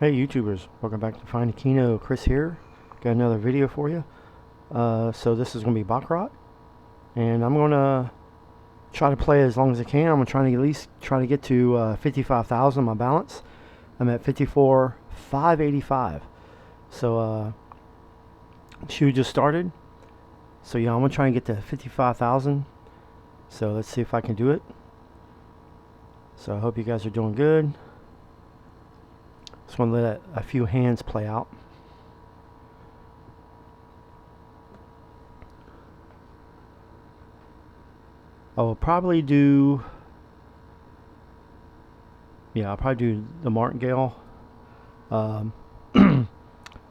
Hey YouTubers, welcome back to Find Kino. Chris here. Got another video for you. So this is going to be Baccarat, and I'm going to try to play as long as I can. I'm trying to at least try to get to 55,000 my balance. I'm at 54,585. So shoe just started. So yeah, I'm going to try and get to 55,000. So let's see if I can do it. So I hope you guys are doing good. Just want to let a few hands play out. I will probably do, I'll probably do the Martingale. The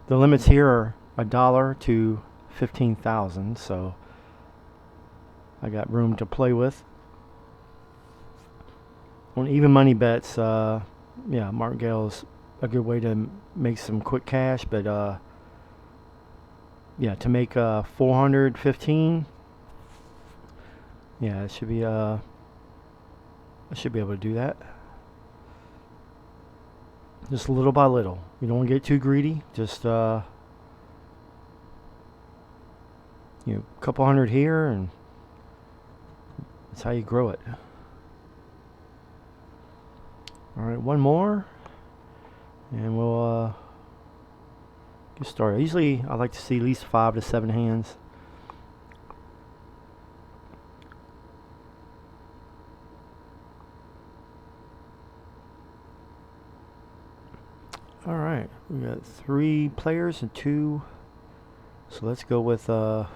limits here are $1 to 15,000, so I got room to play with. On even money bets, Martingale is a good way to make some quick cash, but to make 415, it should be I should be able to do that. Just little by little. You don't want to get too greedy. Just a couple hundred here, and that's how you grow it. All right, one more, and we'll get started. Usually, I like to see at least 5 to 7 hands. All right, we got 3 players and 2. So let's go with let's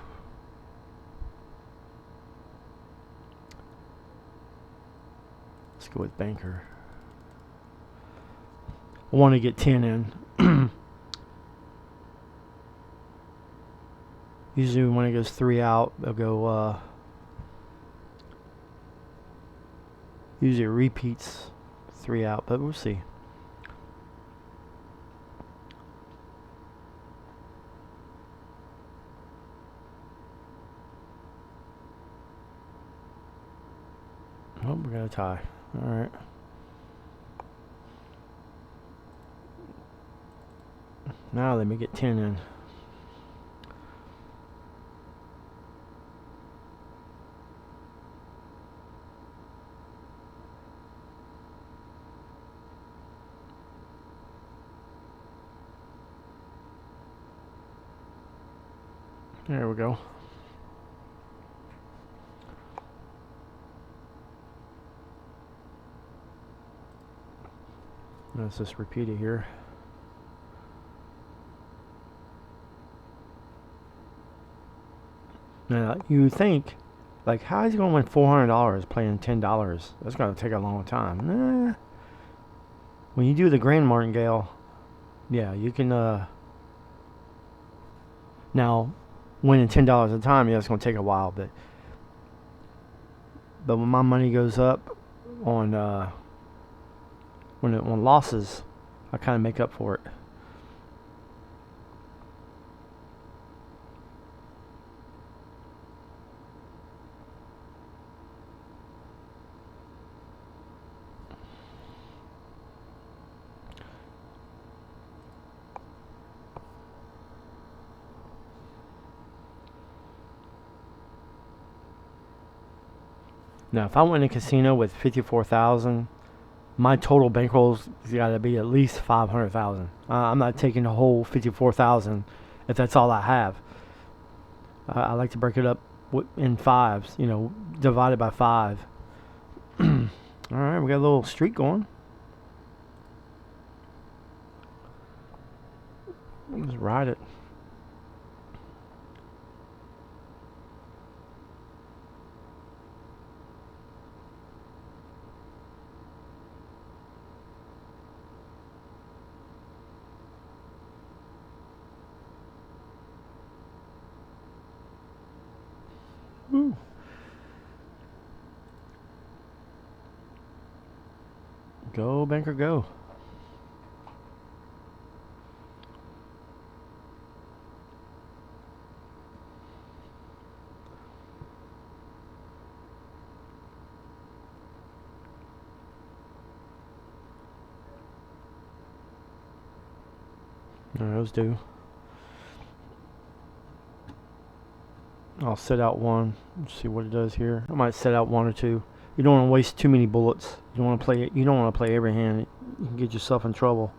go with banker. I want to get 10 in. Usually when it goes 3 out, they'll go usually it repeats 3 out, but we'll see. Oh, we got a tie. All right. Now let me get 10 in. There we go. Let's just repeat it here. Now, you think, like, how is he going to win $400 playing $10? That's going to take a long time. Nah. When you do the Grand Martingale, you can, now, winning $10 at a time, it's going to take a while, but when my money goes up on, on losses, I kind of make up for it. Now, if I went in a casino with 54,000, my total bankroll's got to be at least 500,000. I'm not taking the whole 54,000 if that's all I have. I like to break it up in fives, divided by 5. All right, we got a little streak going. Let's ride it. Woo. Go, banker, go. Those do. I'll set out one. Let's see what it does here. I might set out one or two. You don't want to waste too many bullets. You don't want to play. You don't want to play every hand. You can get yourself in trouble.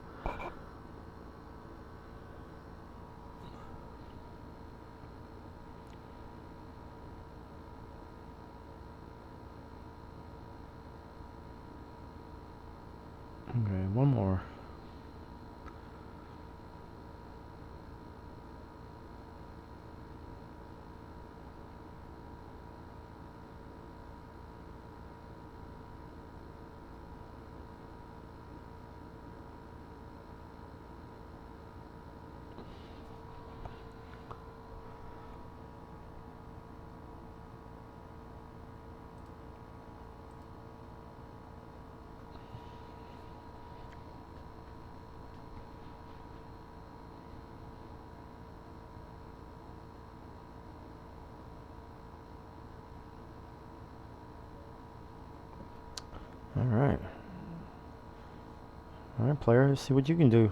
Okay, one more. Alright. Alright, player, let's see what you can do.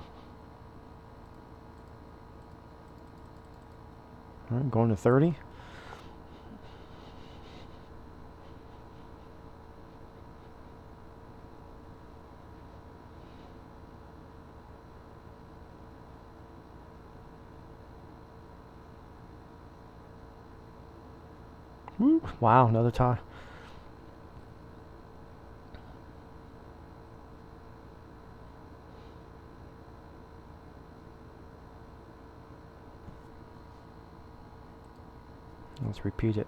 Alright, going to 30. Woo. Wow, another tie. Let's repeat it.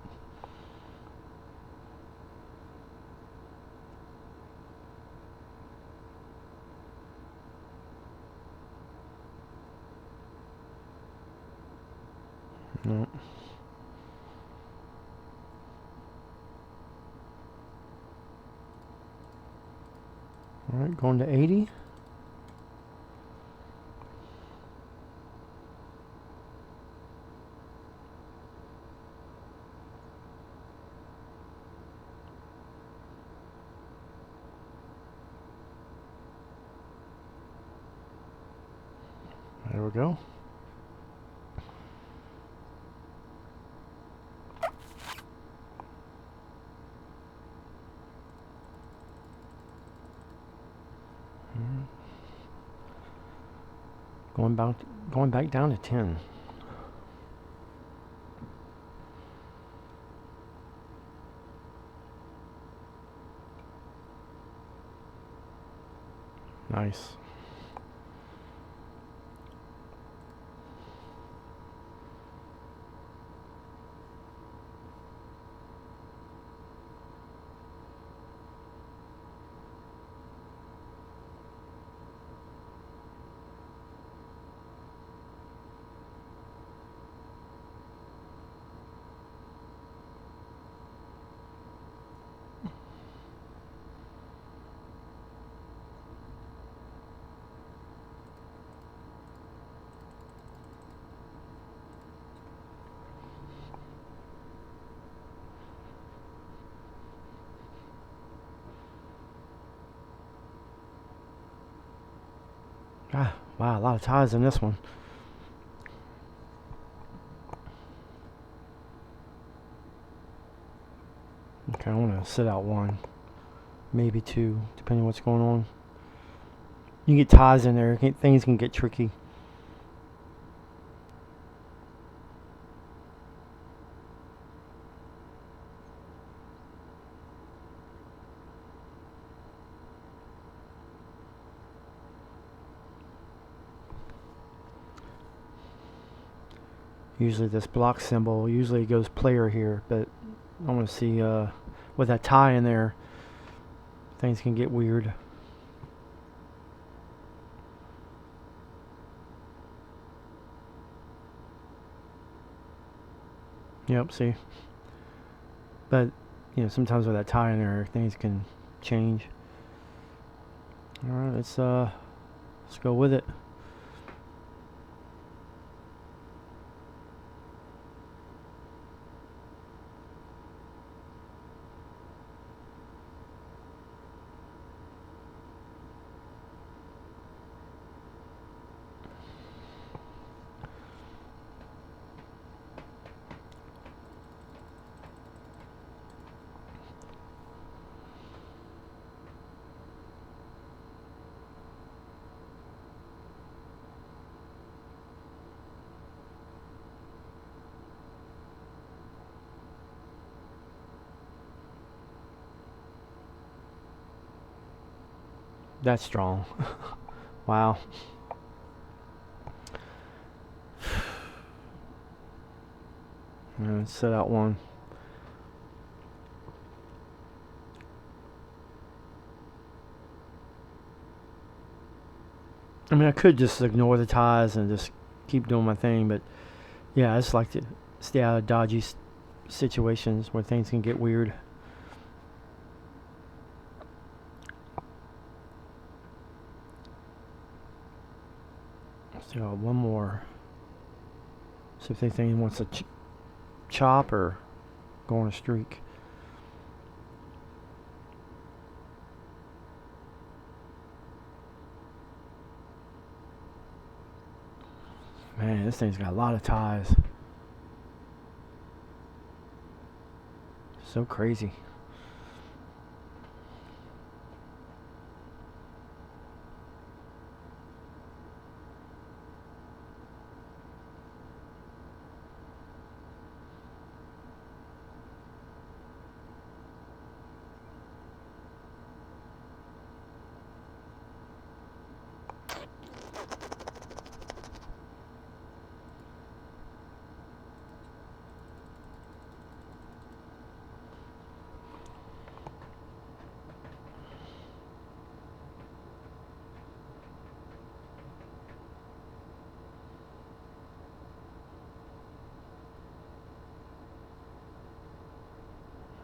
No. Alright, going to 80. There we go. Going back down to 10. Nice. Ah, wow, a lot of ties in this one. Okay, I want to sit out one, maybe two, depending on what's going on. You can get ties in there. Things can get tricky. Usually this block symbol usually goes player here, but I want to see with that tie in there, things can get weird. Yep, see. But, you know, sometimes with that tie in there, things can change. Alright, let's go with it. That's strong. Wow. Let's set out one. I mean, I could just ignore the ties and just keep doing my thing, but yeah, I just like to stay out of dodgy situations where things can get weird. So one more. See if anything wants to chop or go on a streak. Man, this thing's got a lot of ties. So crazy.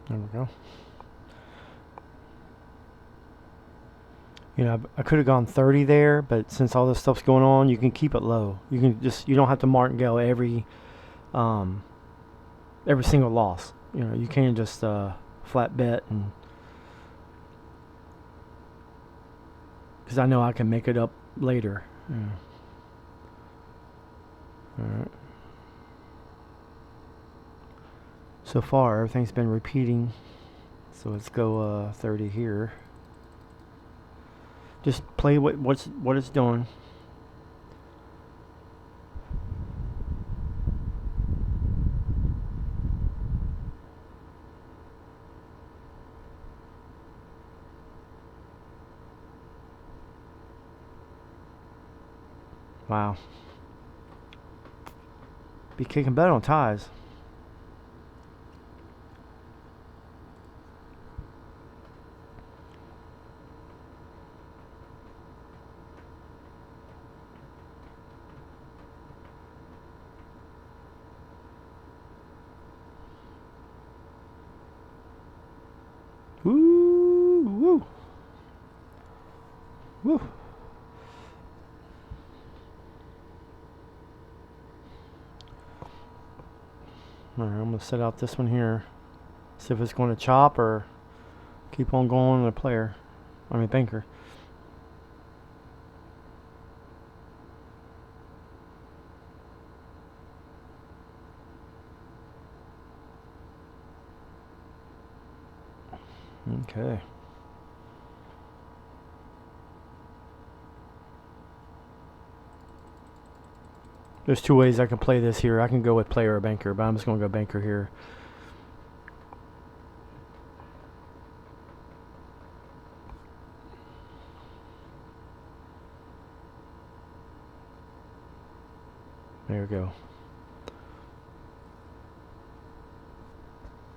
There we go. You know, I could have gone 30 there, but since all this stuff's going on, you can keep it low. You can just, you don't have to martingale every single loss. You know, you can just flat bet, and because I know I can make it up later. Yeah. All right. So far, everything's been repeating. So let's go 30 here. Just play what it's doing. Wow. Be kicking better on ties. Woo, woo, woo. Alright, I'm going to set out this one here. See if it's going to chop or keep on going with a player. I mean, banker. Okay. There's two ways I can play this here. I can go with player or banker, but I'm just going to go banker here. There we go.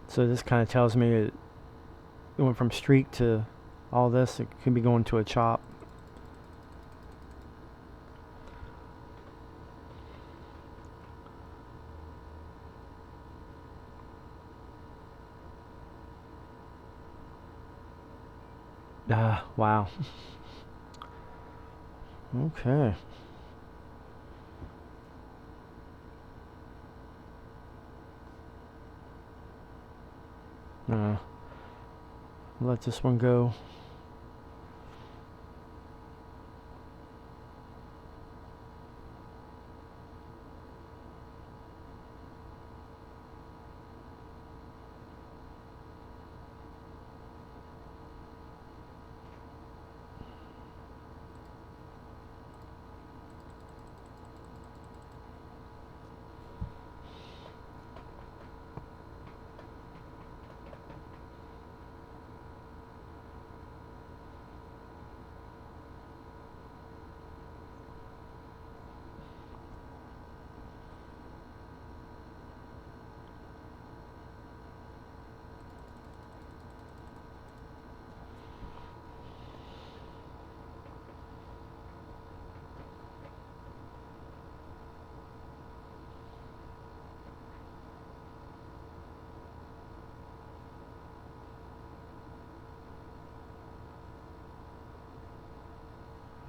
So this kind of tells me it went from streak to all this. It could be going to a chop. Wow. Okay. Let this one go.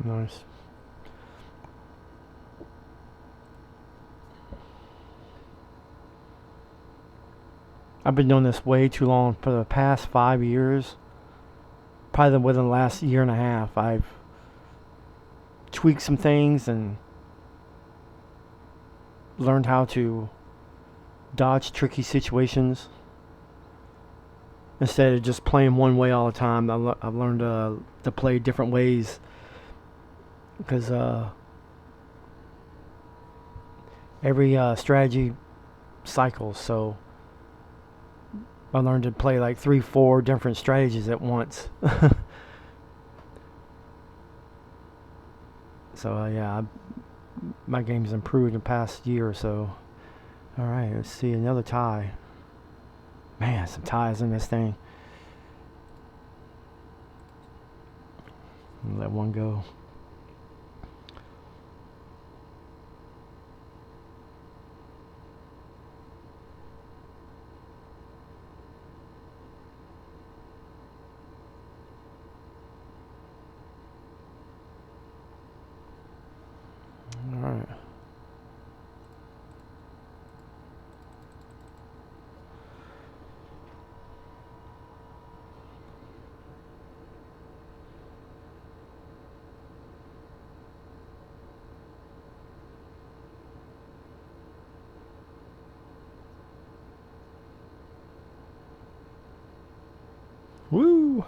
Nice. I've been doing this way too long. For the past 5 years, probably within the last year and a half, I've tweaked some things and learned how to dodge tricky situations instead of just playing one way all the time. I've learned to play different ways because every strategy cycles. So I learned to play like 3-4 different strategies at once. So yeah, my game's improved in the past year or so. All right, let's see another tie. Man, some ties in this thing. Let one go. All right. Woo!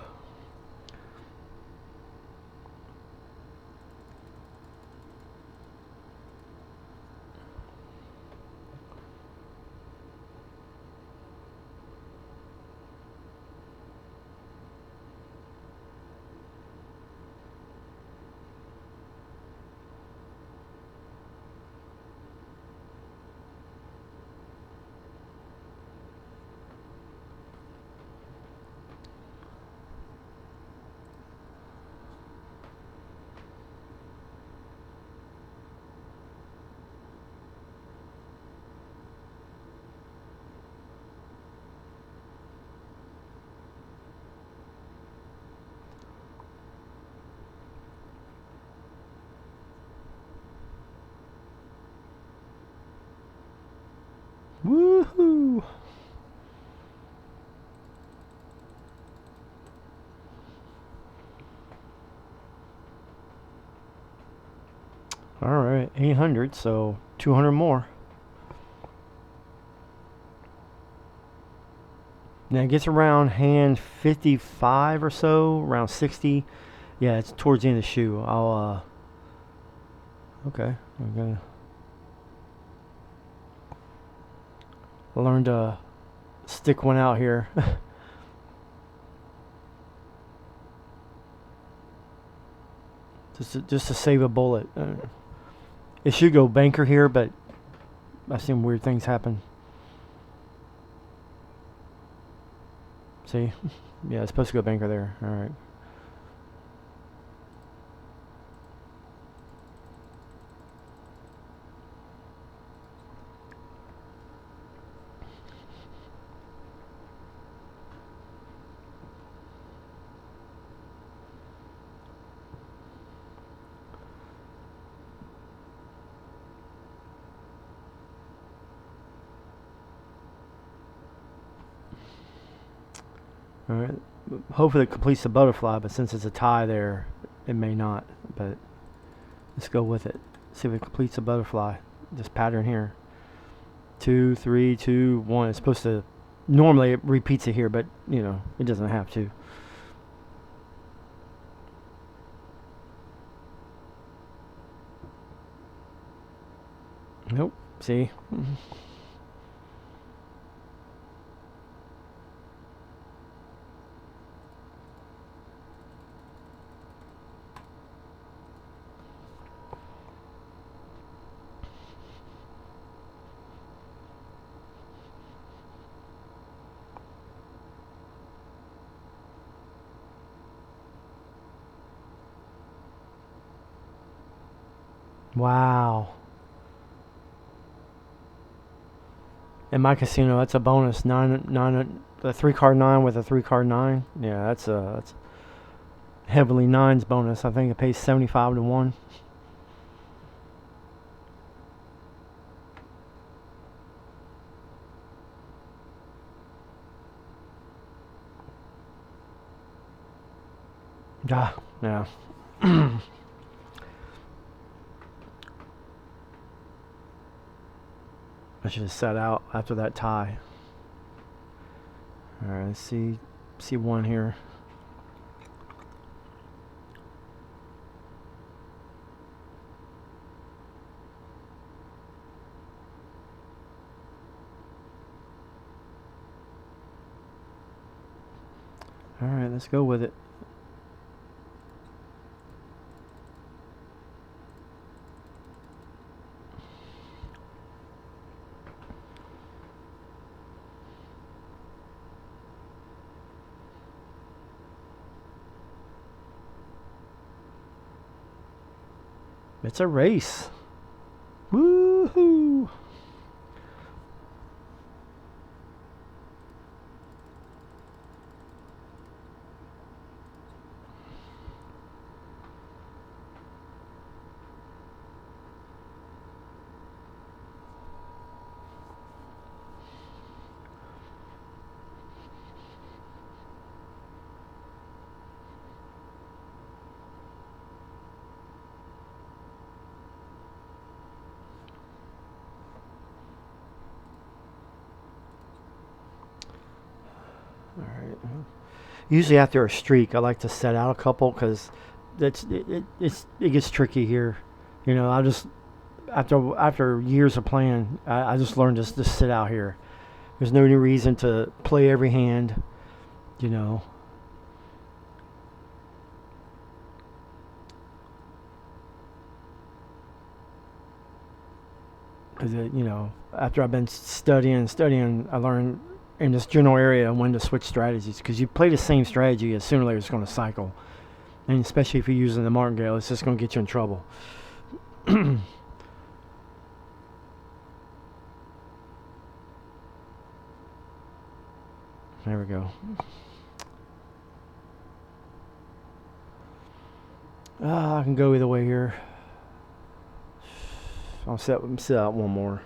Woohoo! All right, 800, so 200 more. Now it gets around hand 55 or so, around 60. Yeah, it's towards the end of the shoe. Okay, I'm gonna learn to stick one out here. just to save a bullet. It should go banker here, but I've seen weird things happen. See? Yeah, it's supposed to go banker there. All right. All right. Hopefully it completes the butterfly, but since it's a tie there, it may not. But let's go with it. See if it completes the butterfly. This pattern here. 2, 3, 2, 1. It's supposed to. Normally it repeats it here, but you know it doesn't have to. Nope. See. Wow. In my casino, that's a bonus. A 3 card 9 with a 3 card 9. Yeah, that's heavily nines bonus. I think it pays 75 to 1. Ah, yeah. I should have set out after that tie. Alright, let's see one here. Alright, let's go with it. It's a race. Woohoo! Alright. Usually after a streak, I like to set out a couple because it gets tricky here. You know, I just after years of playing, I just learned to just sit out here. There's no reason to play every hand. You know. Because you know, after I've been studying, I learned in this general area when to switch strategies. Because you play the same strategy, as sooner or later it's going to cycle, and especially if you're using the Martingale, it's just going to get you in trouble. There we go. I can go either way here. I'll set out one more.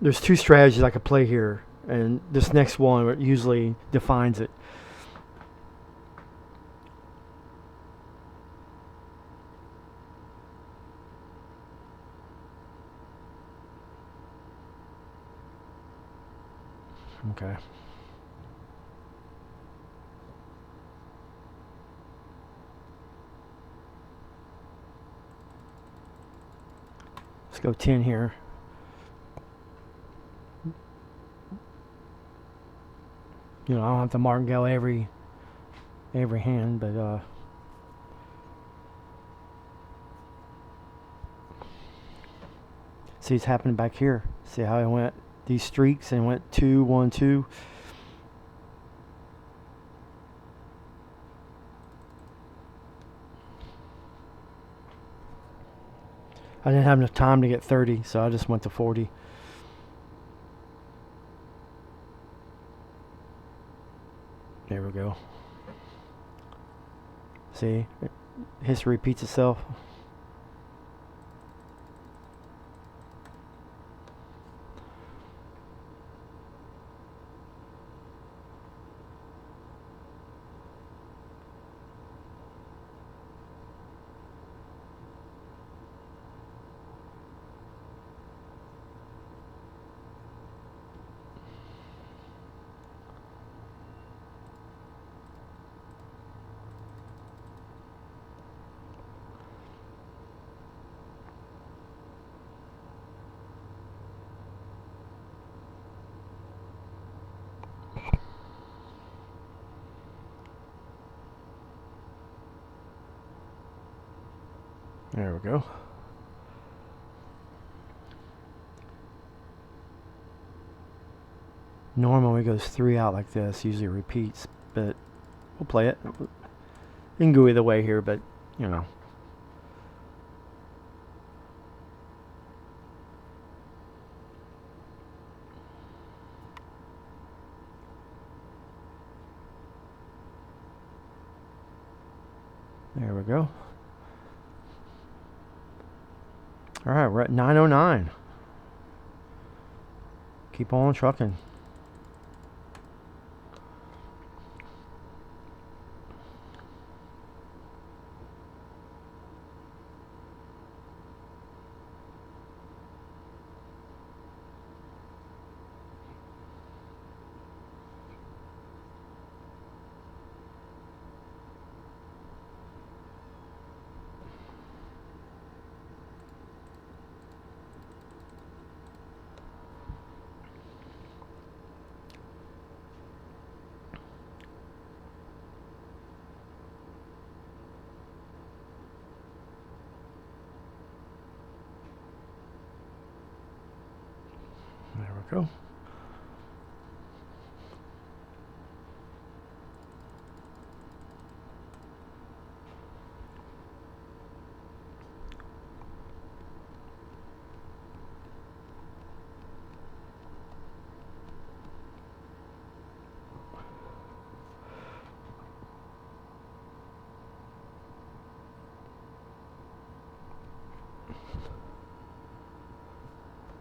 There's two strategies I could play here, and this next one usually defines it. Okay. Let's go 10 here. You know, I don't have to Martingale every hand, but see, it's happening back here. See how I went these streaks and went 2, 1, 2. I didn't have enough time to get 30, so I just went to 40. There we go. See, history repeats itself. There we go. Normally it goes 3 out like this, usually repeats, but we'll play it. You can go either way here, but you know. There we go. All right, we're at 909. Keep on trucking. There we go.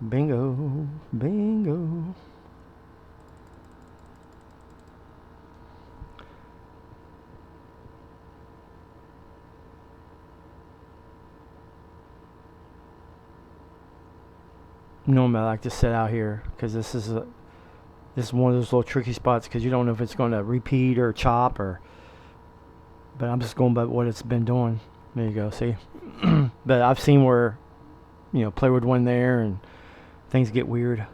Bingo, bingo. Normally I like to sit out here because this is one of those little tricky spots because you don't know if it's going to repeat or chop or. But I'm just going by what it's been doing. There you go. See, but I've seen where, play with one there and things get weird.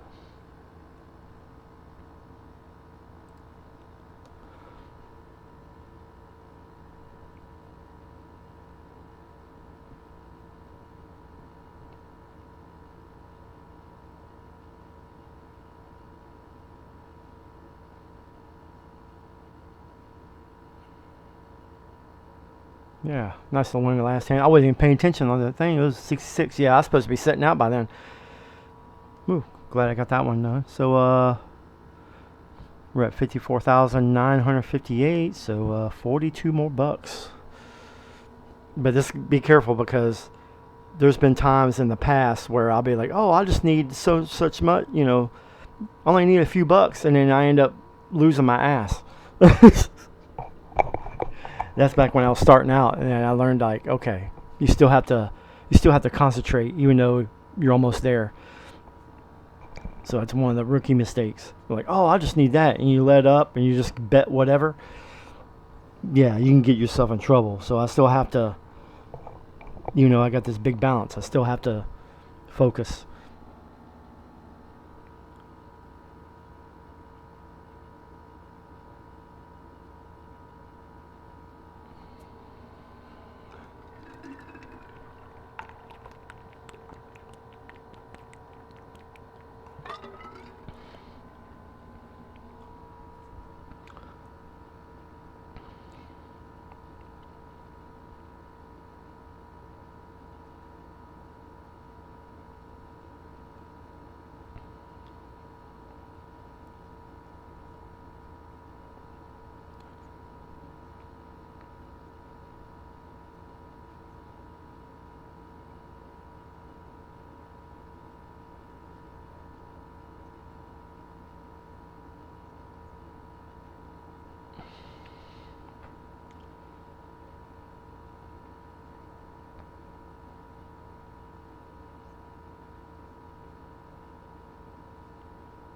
Yeah, nice little win the last hand. I wasn't even paying attention on the thing. It was 66. Yeah, I was supposed to be setting out by then. Ooh, glad I got that one done. So, we're at 54,958. So, 42 more bucks. But just be careful because there's been times in the past where I'll be like, oh, I just need such much, only need a few bucks, and then I end up losing my ass. That's back when I was starting out, and I learned like, okay, you still have to concentrate even though you're almost there. So it's one of the rookie mistakes. You're like, oh, I just need that, and you let up and you just bet whatever. Yeah, you can get yourself in trouble. So I still have to, I got this big balance. I still have to focus.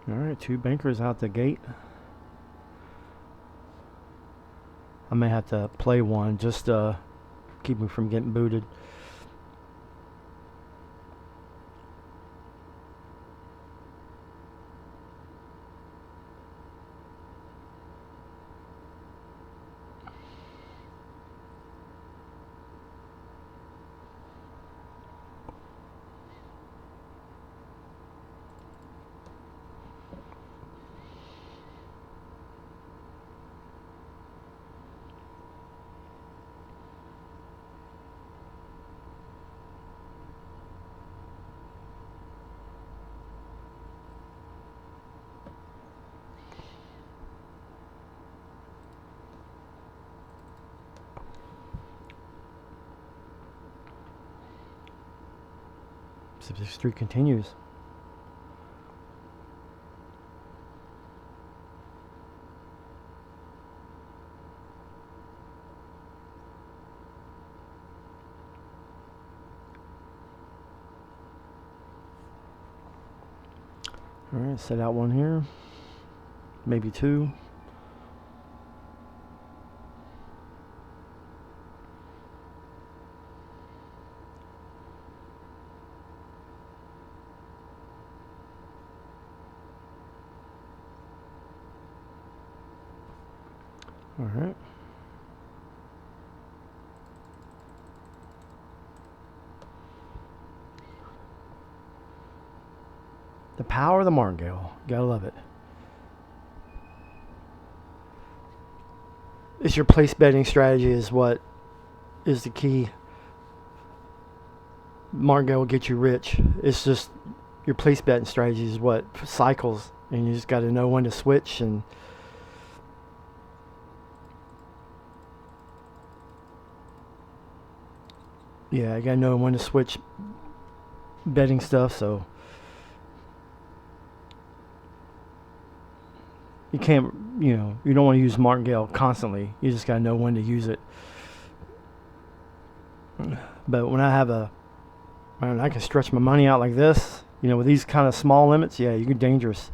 All right, 2 bankers out the gate. I may have to play one just to keep me from getting booted. if this streak continues. Alright, set out one here. Maybe two. Alright. The power of the Martingale. Gotta love it. It's your place betting strategy is what is the key. Martingale will get you rich. It's just your place betting strategy is what cycles, and you just got to know when to switch. And yeah, I got to know when to switch betting stuff. So you can't, you don't want to use Martingale constantly. You just got to know when to use it. But when I can stretch my money out like this, with these kind of small limits, yeah, you get dangerous.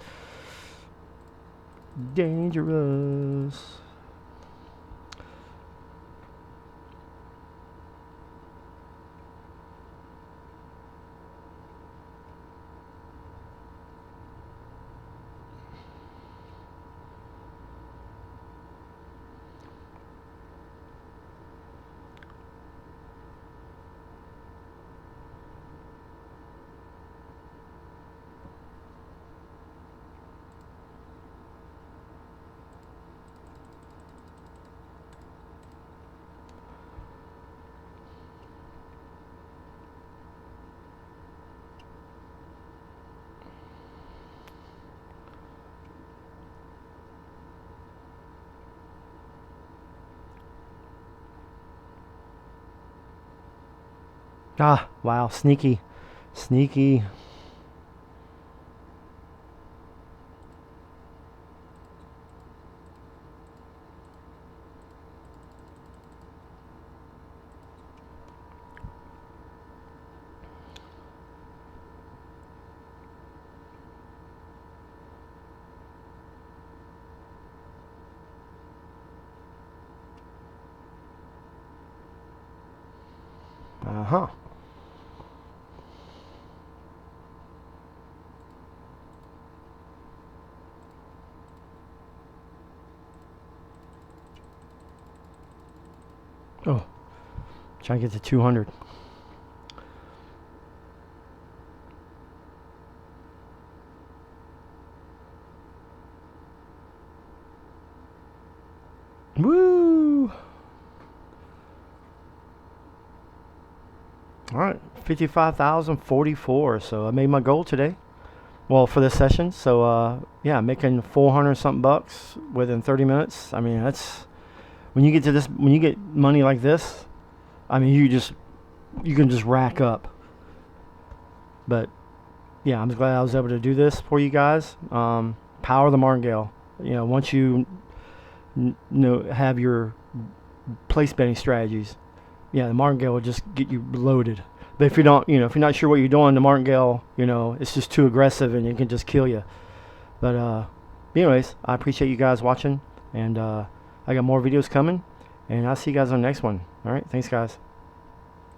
Dangerous. Ah, wow, sneaky. Sneaky. Uh-huh. Oh, trying to get to 200. Woo! All right, 55,044. So I made my goal today. Well, for this session. So yeah, making 400 something bucks within 30 minutes. I mean, that's when you get to this. When you get money like this, I mean, you can just rack up. But yeah, I'm just glad I was able to do this for you guys. Power of the Martingale. Once you have your place betting strategies, yeah, the Martingale will just get you loaded. But if you don't, if you're not sure what you're doing, the Martingale, it's just too aggressive and it can just kill you. But anyways, I appreciate you guys watching, and I got more videos coming, and I'll see you guys on the next one. All right, thanks guys.